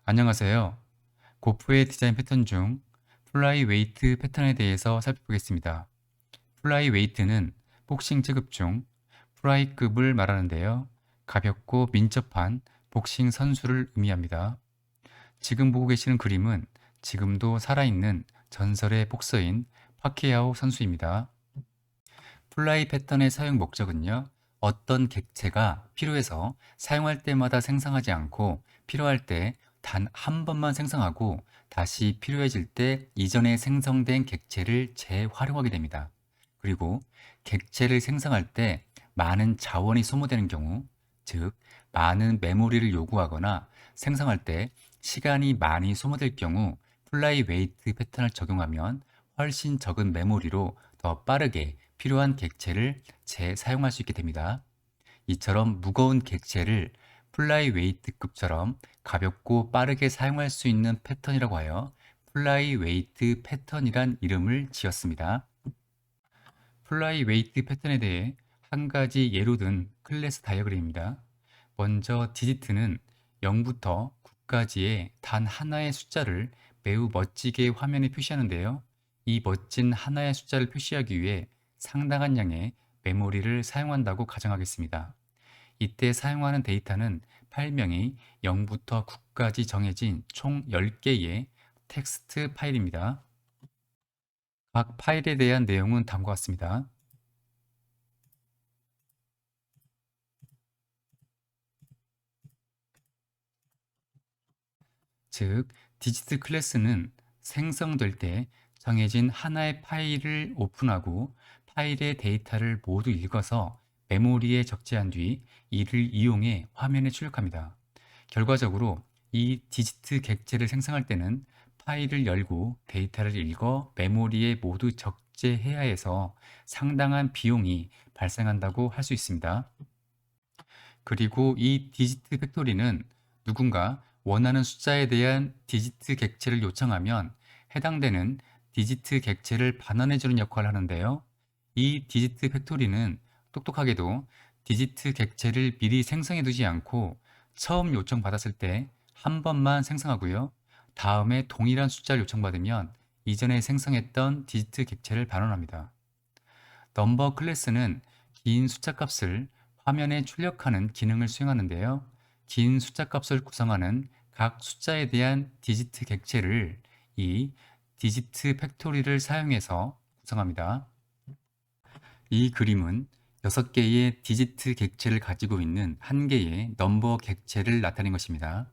안녕하세요. 고프의 디자인 패턴 중 플라이 웨이트 패턴에 대해서 살펴보겠습니다. 플라이 웨이트는 복싱 체급 중 플라이급을 말하는데요. 가볍고 민첩한 복싱 선수를 의미합니다. 지금 보고 계시는 그림은 지금도 살아있는 전설의 복서인 파키아오 선수입니다. 플라이 패턴의 사용 목적은요. 어떤 객체가 필요해서 사용할 때마다 생성하지 않고 필요할 때 단 한 번만 생성하고 다시 필요해질 때 이전에 생성된 객체를 재활용하게 됩니다. 그리고 객체를 생성할 때 많은 자원이 소모되는 경우, 즉 많은 메모리를 요구하거나 생성할 때 시간이 많이 소모될 경우 플라이 웨이트 패턴을 적용하면 훨씬 적은 메모리로 더 빠르게 필요한 객체를 재사용할 수 있게 됩니다. 이처럼 무거운 객체를 플라이 웨이트급처럼 가볍고 빠르게 사용할 수 있는 패턴이라고 하여 플라이 웨이트 패턴이란 이름을 지었습니다. 플라이 웨이트 패턴에 대해 한 가지 예로 든 클래스 다이어그램입니다. 먼저 디지트는 0부터 9까지의 단 하나의 숫자를 매우 멋지게 화면에 표시하는데요. 이 멋진 하나의 숫자를 표시하기 위해 상당한 양의 메모리를 사용한다고 가정하겠습니다. 이때 사용하는 데이터는 파일명이 0부터 9까지 정해진 총 10개의 텍스트 파일입니다. 각 파일에 대한 내용은 다음과 같습니다. 즉, 디지트 클래스는 생성될 때 정해진 하나의 파일을 오픈하고 파일의 데이터를 모두 읽어서 메모리에 적재한 뒤 이를 이용해 화면에 출력합니다. 결과적으로 이 디지트 객체를 생성할 때는 파일을 열고 데이터를 읽어 메모리에 모두 적재해야 해서 상당한 비용이 발생한다고 할 수 있습니다. 그리고 이 디지트 팩토리는 누군가 원하는 숫자에 대한 디지트 객체를 요청하면 해당되는 디지트 객체를 반환해주는 역할을 하는데요. 이 디지트 팩토리는 똑똑하게도 디지트 객체를 미리 생성해두지 않고 처음 요청받았을 때 한 번만 생성하고요. 다음에 동일한 숫자를 요청받으면 이전에 생성했던 디지트 객체를 반환합니다. 넘버 클래스는 긴 숫자 값을 화면에 출력하는 기능을 수행하는데요. 긴 숫자 값을 구성하는 각 숫자에 대한 디지트 객체를 이 디지트 팩토리를 사용해서 구성합니다. 이 그림은 6개의 디지트 객체를 가지고 있는 한 개의 넘버 객체를 나타낸 것입니다.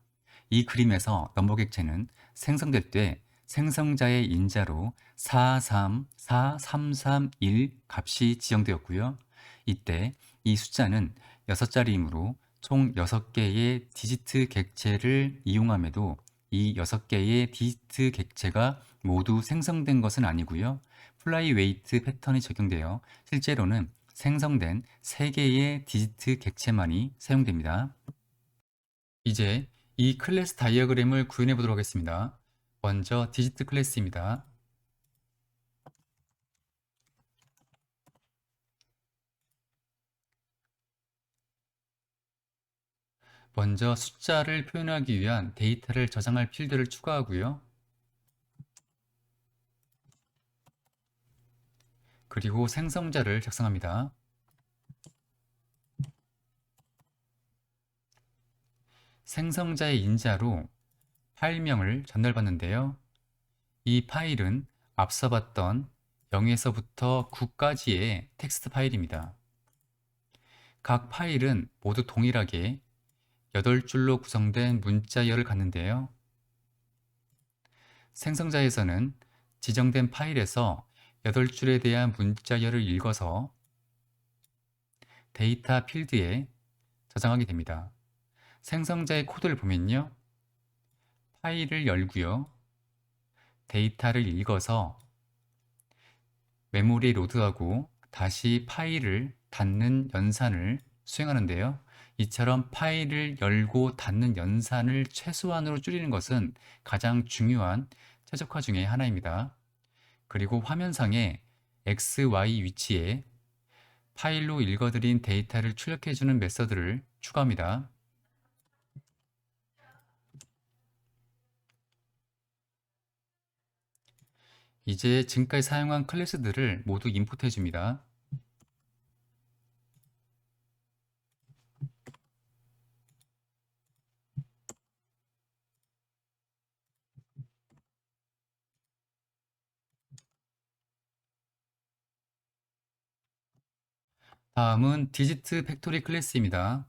이 그림에서 넘버 객체는 생성될 때 생성자의 인자로 434331 값이 지정되었고요. 이때 이 숫자는 6자리이므로 총 6개의 디지트 객체를 이용함에도 이 6개의 디지트 객체가 모두 생성된 것은 아니고요. 플라이 웨이트 패턴이 적용되어 실제로는 생성된 3개의 디지트 객체만이 사용됩니다. 이제 이 클래스 다이어그램을 구현해 보도록 하겠습니다. 먼저 디지트 클래스입니다. 먼저 숫자를 표현하기 위한 데이터를 저장할 필드를 추가하고요. 그리고 생성자를 작성합니다. 생성자의 인자로 파일명을 전달받는데요. 이 파일은 앞서 봤던 0에서부터 9까지의 텍스트 파일입니다. 각 파일은 모두 동일하게 8줄로 구성된 문자열을 갖는데요. 생성자에서는 지정된 파일에서 8줄에 대한 문자열을 읽어서 데이터 필드에 저장하게 됩니다. 생성자의 코드를 보면요. 파일을 열고요. 데이터를 읽어서 메모리에 로드하고 다시 파일을 닫는 연산을 수행하는데요. 이처럼 파일을 열고 닫는 연산을 최소한으로 줄이는 것은 가장 중요한 최적화 중의 하나입니다. 그리고 화면상에 X, Y 위치에 파일로 읽어드린 데이터를 출력해주는 메서드를 추가합니다. 이제 지금까지 사용한 클래스들을 모두 임포트해 줍니다. 다음은 디지트 팩토리 클래스입니다.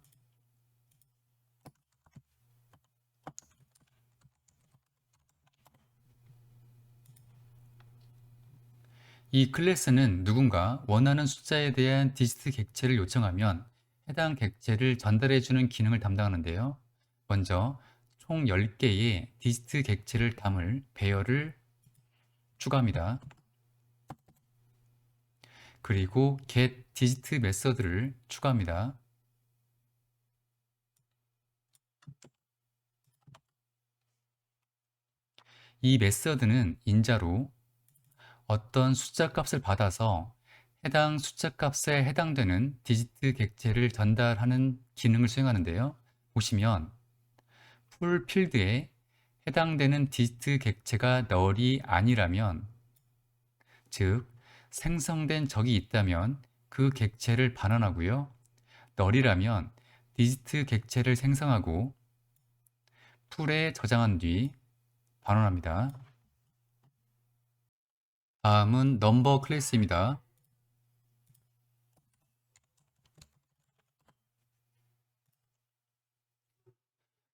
이 클래스는 누군가 원하는 숫자에 대한 디지트 객체를 요청하면 해당 객체를 전달해주는 기능을 담당하는데요. 먼저 총 10개의 디지트 객체를 담을 배열을 추가합니다. 그리고 get digit 메서드를 추가합니다. 이 메서드는 인자로 어떤 숫자 값을 받아서 해당 숫자 값에 해당되는 디지트 객체를 전달하는 기능을 수행하는데요. 보시면 풀 필드에 해당되는 디지트 객체가 널이 아니라면, 즉 생성된 적이 있다면 그 객체를 반환하고요. 널이라면 디지트 객체를 생성하고 풀에 저장한 뒤 반환합니다. 다음은 넘버 클래스입니다.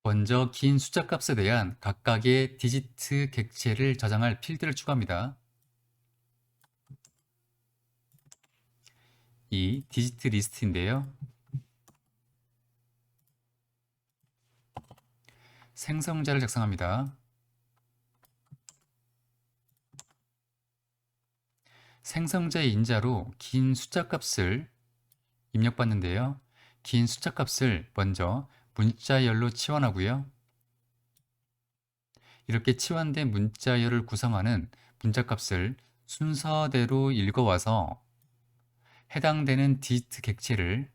먼저 긴 숫자 값에 대한 각각의 디지트 객체를 저장할 필드를 추가합니다. 이 디지트 리스트인데요. 생성자를 작성합니다. 생성자의 인자로 긴 숫자 값을 입력받는데요. 긴 숫자 값을 먼저 문자열로 치환하고요. 이렇게 치환된 문자열을 구성하는 문자 값을 순서대로 읽어와서 해당되는 디지트 객체를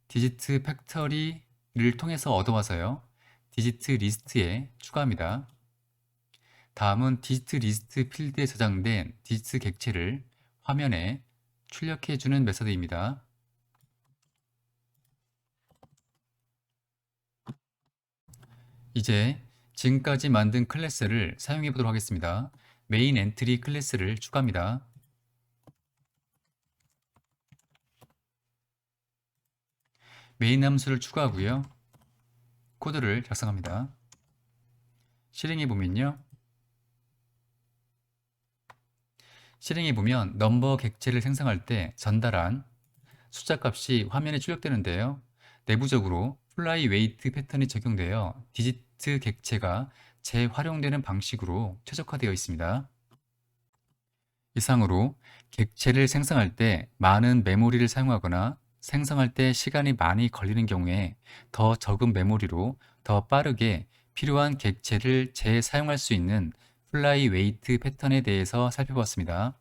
디지트 팩터리를 통해서 얻어와서요. 디지트 리스트에 추가합니다. 다음은 디지트 리스트 필드에 저장된 디지트 객체를 화면에 출력해주는 메서드입니다. 이제 지금까지 만든 클래스를 사용해 보도록 하겠습니다. 메인 엔트리 클래스를 추가합니다. 메인 함수를 추가하고요. 코드를 작성합니다. 실행해 보면요. 실행해 보면 넘버 객체를 생성할 때 전달한 숫자 값이 화면에 출력되는데요. 내부적으로 플라이 웨이트 패턴이 적용되어 디지트 객체가 재활용되는 방식으로 최적화되어 있습니다. 이상으로 객체를 생성할 때 많은 메모리를 사용하거나 생성할 때 시간이 많이 걸리는 경우에 더 적은 메모리로 더 빠르게 필요한 객체를 재사용할 수 있는 플라이 웨이트 패턴에 대해서 살펴봤습니다.